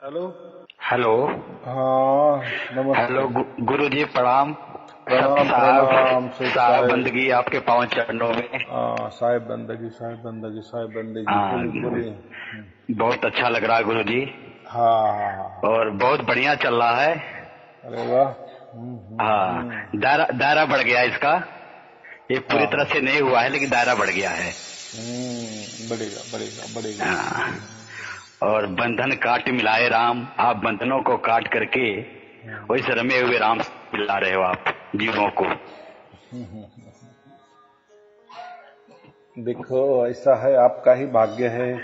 Hello. Hello. हाँ, नमस्ते। Hello गुरु जी प्रणाम। सत प्रणाम साहब प्रणाम सेठ साहब साहब। बंदगी आपके पावन चरणों में। हाँ, साहेब बंदगी, साहेब बंदगी, साहेब बंदगी, हाँ, बोलिए बोलिए। बहुत अच्छा लग रहा है गुरु जी। हाँ हाँ हाँ। और बहुत बढ़िया चल रहा है। अरे वाह। हाँ, दायरा दायरा बढ़ गया इसका। ये पूरी हाँ तरह हाँ। से नहीं हुआ है लेकिन दायरा बढ़ गया है। बढ़ेगा बढ़ेगा बढ़ेगा। हाँ, और बंधन काट मिलाए राम, आप बंधनों को काट करके वही रमे हुए राम मिला रहे हो आप जीवों को। देखो, ऐसा है, आपका ही भाग्य है।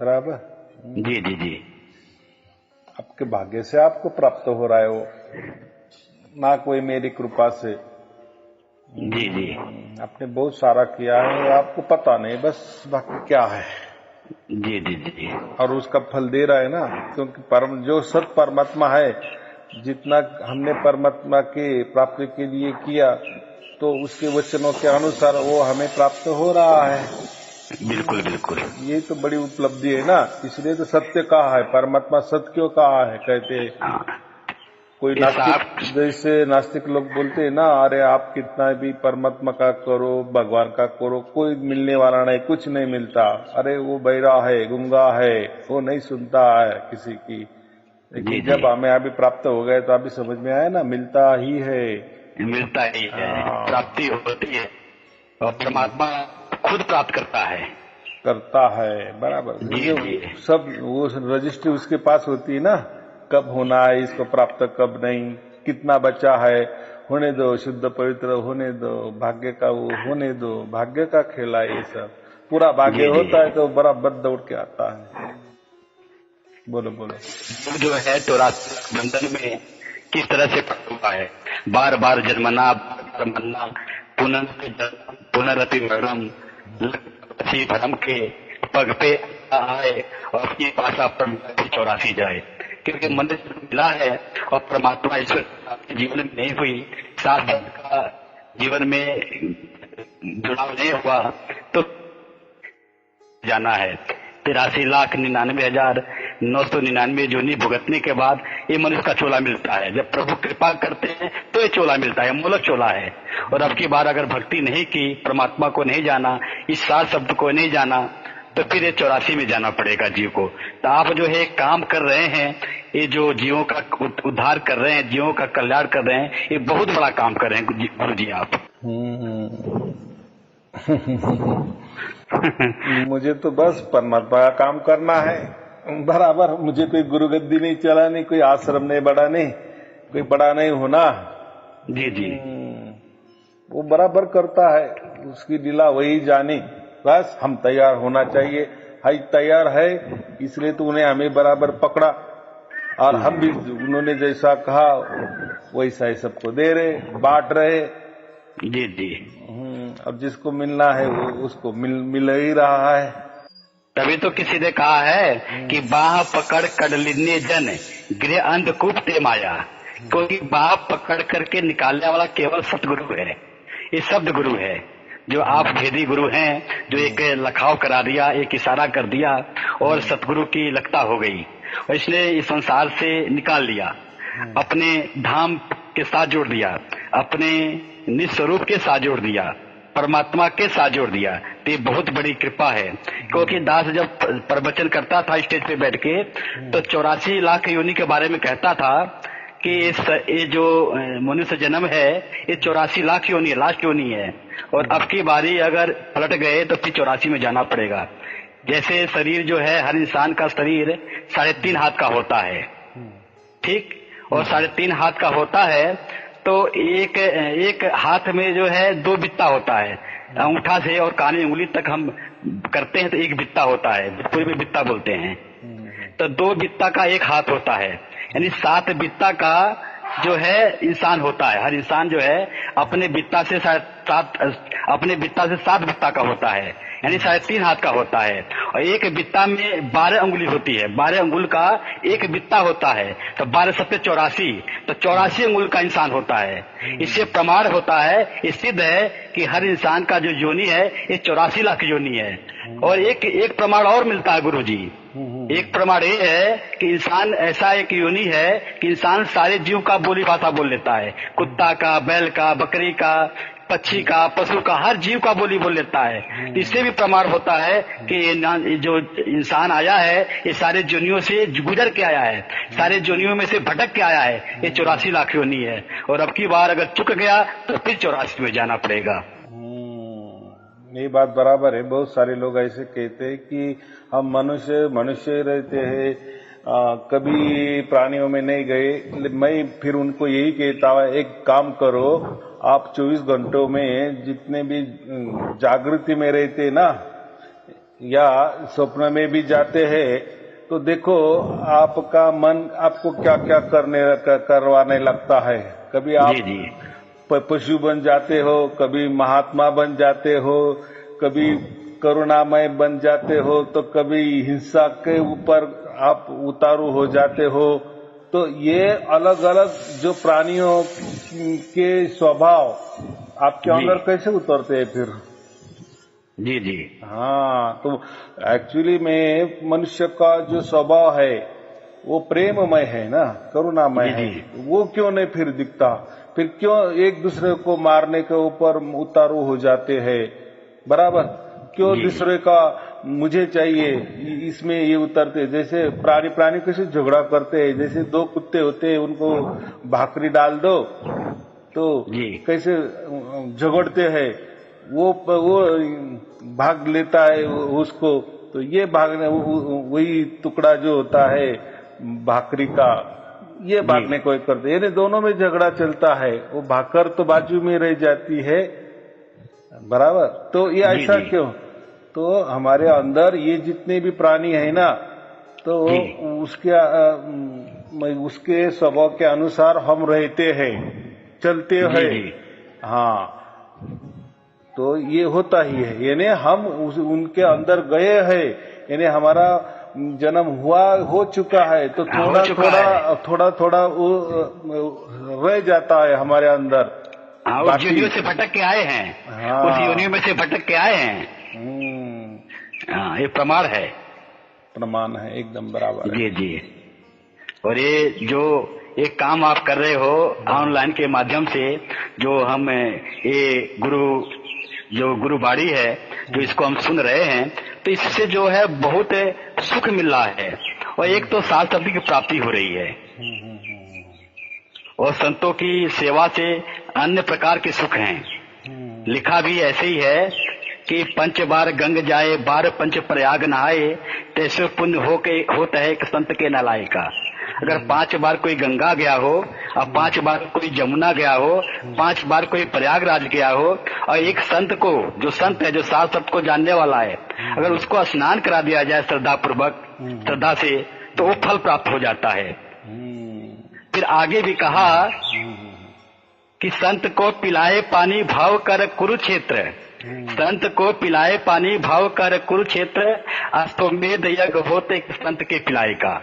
बराबर। जी जी जी। आपके भाग्य से आपको प्राप्त हो रहा है वो, ना कोई मेरी कृपा से। जी जी आपने बहुत सारा किया है, आपको पता नहीं बस बाकी क्या है। जी जी जी। और उसका फल दे रहा है ना, क्योंकि परम जो सत परमात्मा है, जितना हमने परमात्मा के प्राप्ति के लिए किया, तो उसके वचनों के अनुसार वो हमें प्राप्त हो रहा है। बिल्कुल बिल्कुल। ये तो बड़ी उपलब्धि है ना, इसलिए तो सत्य कहा है, परमात्मा सत्य क्यों कहा है, कहते हैं। हाँ, कोई ये नास्तिक, साहब। जैसे नास्तिक लोग बोलते हैं ना, अरे आप कितना भी परमात्मा का करो, भगवान का करो, कोई मिलने वाला नहीं, कुछ नहीं मिलता। अरे वो बहरा है, गूंगा है, वो नहीं सुनता है किसी की। जी लेकिन जी, जब हमें अभी प्राप्त हो गए तो अभी समझ में आया ना, मिलता ही है। मिलता ही है, हाँ, प्राप्ति होती है और परमात्मा खुद प्राप्त करता है। करता है बराबर। जी जो जी सब वो रजिस्ट्री उसके पास होती है ना, कब होना है इसको प्राप्त, कब नहीं, कितना बचा है, होने दो, शुद्ध पवित्र होने दो, भाग्य का वो होने दो, भाग्य का खेला है ये सब। पूरा भाग्य जी जी। होता है तो बराबर दौड़ के आता है। बोलो बोलो। वो जो है 84 बंधन में किस तरह से पड़ा हुआ है, बार बार जन्मना, बार बार मरना, पुनरअपि मरणम, लक्ष्मी भरम के पग पे आए और अपनी पासा पर 84 जाए। क्योंकि मनुष्य मिला है और परमात्मा ईश्वर आपके जीवन में नहीं हुई, साथ का जीवन में जुड़ाव नहीं हुआ, तो जाना है। 83,99,999 जोनी भुगतने के बाद ये मनुष्य का चोला मिलता है। जब प्रभु कृपा करते हैं तो ये चोला मिलता है, मूलक चोला है। और अब की बार अगर भक्ति नहीं की, परमात्मा को नहीं जाना, इस सात शब्द को नहीं जाना, तो फिर ये 84 में जाना पड़ेगा जीव को। तो आप जो है काम कर रहे हैं, ये जो जीवों का उद्धार कर रहे हैं, जीवों का कल्याण कर रहे हैं, ये बहुत बड़ा काम कर रहे हैं गुरु जी आप। मुझे तो बस परमात्मा का काम करना है बराबर। मुझे कोई गुरु गद्दी नहीं चलानी, कोई आश्रम नहीं बढ़ानी, कोई बड़ा नहीं होना। जी जी वो बराबर करता है, उसकी लीला वही जानी। बस हम तैयार होना चाहिए। हाई तैयार है, इसलिए तो उन्हें हमें बराबर पकड़ा, और हम भी उन्होंने जैसा कहा वैसा ही सबको दे रहे, बांट रहे। जी जी। अब जिसको मिलना है वो उसको मिल ही रहा है। तभी तो किसी ने कहा है कि बाह पकड़ कडलिने जन गृह अंधकूप ते माया। क्योंकि बाह पकड़ करके निकालने वाला केवल सतगुरु है, ये शब्द गुरु है। जो आप भेदी गुरु हैं, जो एक लखाव करा दिया, एक इशारा कर दिया और सतगुरु की लगता हो गई, और इसने इस संसार से निकाल लिया, अपने धाम के साथ जोड़ दिया, अपने निस्वरूप के साथ जोड़ दिया, परमात्मा के साथ जोड़ दिया। तो ये बहुत बड़ी कृपा है। क्योंकि दास जब प्रवचन करता था स्टेज पे बैठ के, तो 84 लाख योनि के बारे में कहता था कि ये जो मनुष्य जन्म है, ये 84 लाख योनि है, लास्ट योनि है। और अब की बारी अगर पलट गए तो फिर 84 में जाना पड़ेगा। जैसे शरीर जो है, हर इंसान का शरीर 3.5 हाथ का होता है, ठीक, और 3.5 हाथ का होता है, तो एक हाथ में जो है 2 बित्ता होता है। अंगूठा से और कानी उंगली तक हम करते हैं तो 1 बित्ता होता है, पूरे में बित्ता बोलते हैं। तो 2 बित्ता का 1 हाथ होता है, यानी 7 बित्ता का जो है इंसान होता है। हर इंसान जो है अपने बित्ता से 7 बित्ता का होता है। यानी 3.5 हाथ का होता है। और एक बित्ता में 12 अंगुली होती है, 12 अंगुल का एक बित्ता होता है, तो 12 सत्ते 84, तो 84 अंगुल का इंसान होता है। इससे प्रमाण होता है, ये सिद्ध है कि हर इंसान का जो योनि है ये 84 लाख योनि है। और एक प्रमाण और मिलता है गुरु जी। एक प्रमाण ये है कि इंसान ऐसा एक योनि है कि इंसान सारे जीव का बोली भाषा बोल लेता है, कुत्ता का, बैल का, बकरी का, पक्षी का, पशु का, हर जीव का बोली बोल लेता है। तो इससे भी प्रमाण होता है कि ये जो इंसान आया है ये सारे योनियों से गुजर के आया है, सारे योनियों में से भटक के आया है। ये 84 लाख योनि है, और अब की बार अगर चुक गया तो फिर 84 में जाना पड़ेगा। ये बात बराबर है। बहुत सारे लोग ऐसे कहते हैं कि हम मनुष्य रहते हैं, कभी प्राणियों में नहीं गए। मैं फिर उनको यही कहता हूँ, एक काम करो, आप 24 घंटों में जितने भी जागृति में रहते ना या स्वप्न में भी जाते हैं, तो देखो आपका मन आपको क्या क्या करवाने लगता है। कभी आप पशु बन जाते हो, कभी महात्मा बन जाते हो, कभी करुणामय बन जाते हो, तो कभी हिंसा के ऊपर आप उतारू हो जाते हो। तो ये अलग अलग जो प्राणियों के स्वभाव आपके अंदर कैसे उतरते हैं फिर? जी जी हाँ, तो एक्चुअली में मनुष्य का जो स्वभाव है वो प्रेममय है ना, करुणामय है। वो क्यों नहीं फिर दिखता? फिर क्यों एक दूसरे को मारने के ऊपर उतारू हो जाते हैं? बराबर, क्यों दूसरे का मुझे चाहिए इसमें ये उतरते? जैसे प्राणी कैसे झगड़ा करते हैं, जैसे दो कुत्ते होते हैं, उनको भाकरी डाल दो तो कैसे झगड़ते हैं, वो भाग लेता है उसको, तो ये भागने वही टुकड़ा जो होता है भाकरी का, ये भागने को करते, यानी दोनों में झगड़ा चलता है। वो भाकर तो बाजू में रह जाती है, बराबर। तो ये ऐसा क्यों? तो हमारे अंदर ये जितने भी प्राणी है ना, तो उसके स्वभाव के अनुसार हम रहते हैं, चलते हैं। हाँ, तो ये होता ही है, यानी हम उनके अंदर गए हैं, यानी हमारा जन्म हो चुका है, तो थोड़ा वो रह जाता है हमारे अंदर। उस योनियों से भटक के आए हैं। उस योनियों में से भटक के आए हैं। ये प्रमाण है, एकदम बराबर है। जी जी। और ये जो एक काम आप कर रहे हो ऑनलाइन के माध्यम से, जो हम ये गुरुवाणी है, जो इसको हम सुन रहे हैं, तो इससे जो है बहुत सुख मिल रहा है। और एक तो शास्त्र शब्द की प्राप्ति हो रही है, और संतों की सेवा से अन्य प्रकार के सुख हैं। लिखा भी ऐसे ही है कि 5 बार गंग जाए, 12 पंच प्रयाग नहाए, तैसे पुण्य होता है एक संत के नलाए का। अगर 5 बार कोई गंगा गया हो, और 5 बार कोई जमुना गया हो, 5 बार कोई प्रयागराज गया हो, और एक संत को, जो संत है, जो शास्त्र शब्द को जानने वाला है, अगर उसको स्नान करा दिया जाए श्रद्धा से, तो वो फल प्राप्त हो जाता है। फिर आगे भी कहा कि संत को पिलाए पानी भाव कर कुरुक्षेत्र, संत को पिलाए पानी भाव कर कुरुक्षेत्र, अश्वमेध यज्ञ होते संत के पिलाए का।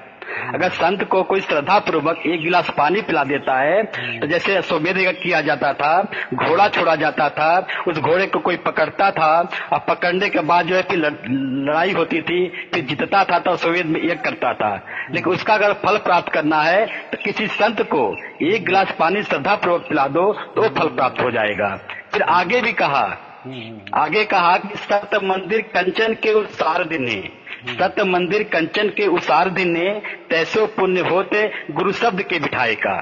अगर संत को कोई श्रद्धा पूर्वक 1 गिलास पानी पिला देता है, तो जैसे अश्वमेध यज्ञ किया जाता था, घोड़ा छोड़ा जाता था, उस घोड़े को कोई पकड़ता था, और पकड़ने के बाद जो है कि लड़ाई होती थी, फिर जीतता था तो अश्वमेध यज्ञ करता था। लेकिन उसका अगर फल प्राप्त करना है तो किसी संत को 1 गिलास पानी श्रद्धा पूर्वक पिला दो तो फल प्राप्त हो जाएगा। फिर आगे भी कहा कि सत मंदिर कंचन के उसार दिने, सत मंदिर कंचन के उसार दिने, तैसो पुण्य होते गुरु शब्द के बिठाए का।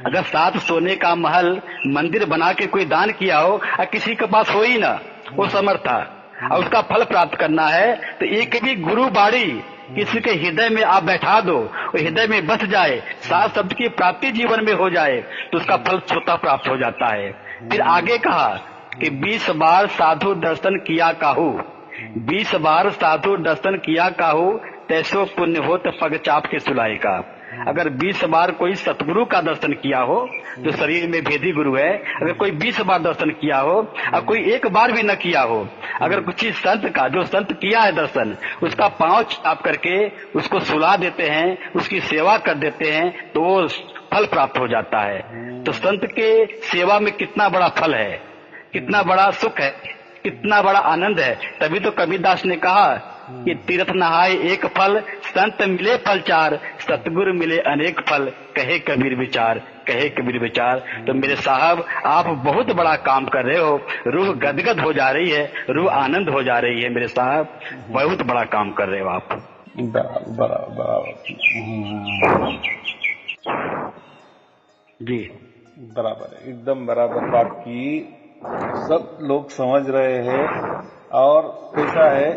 अगर 7 सोने का महल मंदिर बना के कोई दान किया हो, और किसी के पास हो ही ना वो समर्थ और उसका फल प्राप्त करना है, तो एक भी गुरुवाणी किसी के हृदय में आप बैठा दो, वो हृदय में बस जाए, 7 शब्द की प्राप्ति जीवन में हो जाए, तो उसका फल स्वतः प्राप्त हो जाता है। फिर आगे कहा कि 20 बार साधु दर्शन किया काहू, 20 बार साधु दर्शन किया काहू, तैसो पुण्य होत पग चाप के सुलाए का। अगर 20 बार कोई सतगुरु का दर्शन किया हो, जो शरीर में भेदी गुरु है, अगर कोई 20 बार दर्शन किया हो और कोई एक बार भी न किया हो, अगर कुछ संत का, जो संत किया है दर्शन, उसका पांव चाप करके उसको सुला देते हैं, उसकी सेवा कर देते हैं, तो वो फल प्राप्त हो जाता है। तो संत के सेवा में कितना बड़ा फल है, कितना बड़ा सुख है, कितना बड़ा आनंद है। तभी तो कबीरदास ने कहा कि तीर्थ नहाए एक फल, संत मिले फल चार, सतगुरु मिले अनेक फल, कहे कबीर विचार, कहे कबीर विचार। तो मेरे साहब, आप बहुत बड़ा काम कर रहे हो, रूह गदगद हो जा रही है, रूह आनंद हो जा रही है मेरे साहब, बहुत बड़ा काम कर रहे हो आप। बराबर जी, बराबर है, एकदम बराबर बात की। सब लोग समझ रहे हैं। और कैसा है,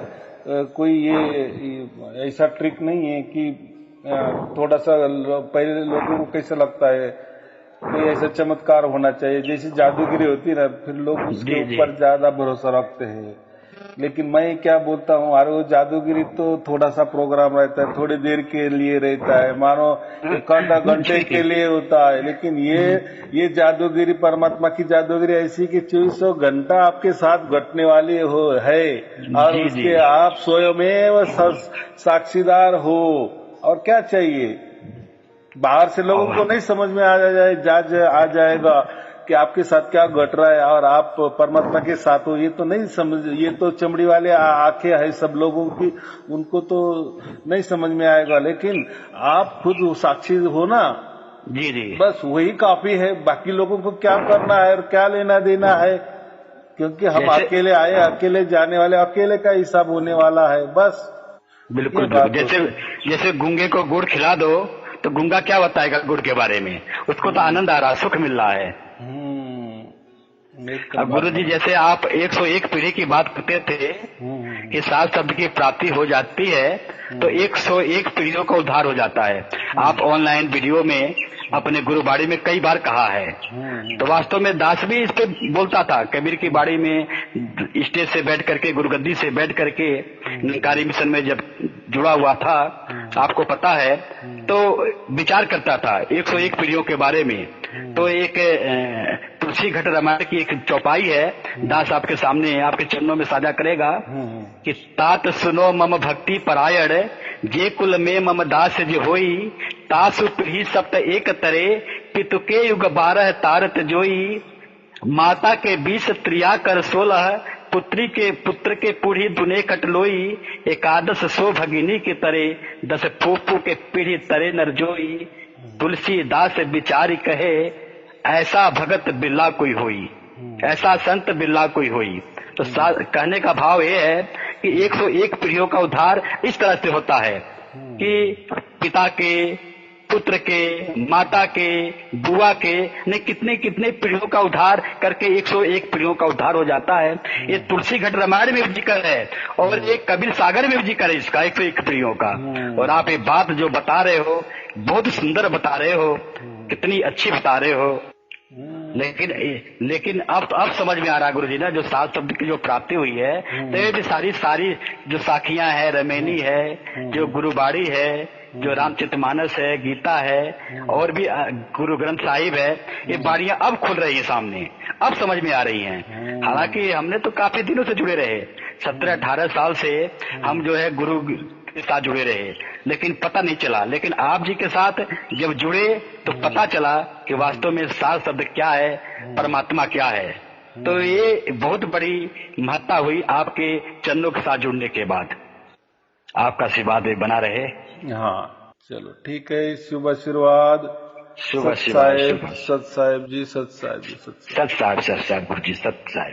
कोई ये ऐसा ट्रिक नहीं है कि थोड़ा सा पहले लोगों को कैसा लगता है कोई ऐसा चमत्कार होना चाहिए, जैसे जादूगिरी होती है ना, फिर लोग उसके ऊपर ज्यादा भरोसा रखते हैं। लेकिन मैं क्या बोलता हूँ, अरे वो जादूगिरी तो थोड़ा सा प्रोग्राम रहता है, थोड़ी देर के लिए रहता है, मानो एक आधा घंटे के लिए होता है। लेकिन ये जादूगिरी, परमात्मा की जादूगिरी ऐसी कि 24 घंटा आपके साथ घटने वाली है, और उसके आप स्वयं साक्षीदार हो। और क्या चाहिए, बाहर से लोगों को नहीं समझ में आ जाएगा कि आपके साथ क्या घट रहा है और आप परमात्मा के साथ हो, ये तो नहीं समझ, ये तो चमड़ी वाले आंखें है सब लोगों की, उनको तो नहीं समझ में आएगा। लेकिन आप खुद साक्षी हो ना, जी जी, बस वही काफी है। बाकी लोगों को क्या करना है और क्या लेना देना है, क्योंकि हम अकेले आए, अकेले जाने वाले, अकेले का हिसाब होने वाला है, बस। बिल्कुल, जैसे गूंगे को गुड़ खिला दो तो गूंगा क्या बताएगा गुड़ के बारे में, उसको तो आनंद आ रहा, सुख मिल रहा है। अब गुरु जी, जैसे आप 101 पीढ़ी की बात करते थे कि 7 शब्द की प्राप्ति हो जाती है, तो 101 पीढ़ियों का उद्धार हो जाता है। आप ऑनलाइन वीडियो में अपने गुरुबाड़ी में कई बार कहा है। तो वास्तव में दास भी इस पे बोलता था, कबीर की बाड़ी में स्टेज से बैठ करके, गुरुगद्दी से बैठ करके निकारी मिशन में जब जुड़ा हुआ था, आपको पता है, तो विचार करता था 101 पीढ़ियों के बारे में। तो एक तुलसी घट रामायण की एक चौपाई है, दास आपके सामने, आपके चरणों में साझा करेगा कि तात सुनो मम भक्ति परायण, जे कुल में मम दास जो होई, तासु पीढ़ी सप्त एक तरे, पितु के युग 12 तारत जोई, माता के 20 त्रिया कर 16, पुत्री के पुत्र के पीढ़ी दुने कटलोई, एकादश सो भगिनी के तरे, 10 फूफू के पीढ़ी तरे नरजोई, तुलसीदास विचारी कहे, ऐसा भगत बिल्ला कोई होई, ऐसा संत बिल्ला कोई होई। तो कहने का भाव ये है कि 101 पीढ़ियों का उद्धार इस तरह से होता है कि पिता के, पुत्र के, माता के, बुआ के, ने कितने कितने पीढ़ियों का उद्धार करके 101 पीढ़ियों का उद्धार हो जाता है। ये तुलसी घट रामायण में भी जिक्र है और एक कबीर सागर में भी जिक्र है इसका, 101 पीढ़ियों का। और आप ये बात जो बता रहे हो, बहुत सुंदर बता रहे हो, कितनी अच्छी बता रहे हो। लेकिन अब समझ में आ रहा गुरु जी ना, जो 7 शब्द की जो प्राप्ति हुई है, तो ये सारी जो साखियां है, रमेनी है, जो गुरुबाड़ी है, जो रामचरितमानस है, गीता है, और भी गुरु ग्रंथ साहिब है, ये बाड़ियां अब खुल रही है सामने, अब समझ में आ रही हैं। हालांकि हमने तो काफी दिनों से जुड़े रहे, 17-18 साल से हम जो है गुरु के साथ जुड़े रहे, लेकिन पता नहीं चला। लेकिन आप जी के साथ जब जुड़े तो पता चला कि वास्तव में 7 शब्द क्या है, परमात्मा क्या है। तो ये बहुत बड़ी महत्ता हुई आपके चरणों के साथ जुड़ने के बाद। आपका आशीर्वाद बना रहे। हाँ, चलो ठीक है, शुभ आशीर्वाद। शुभ आशीर्वाद, सत साहेब जी, सत साहेब जी, सत साहेब गुरु जी, सत साहेब।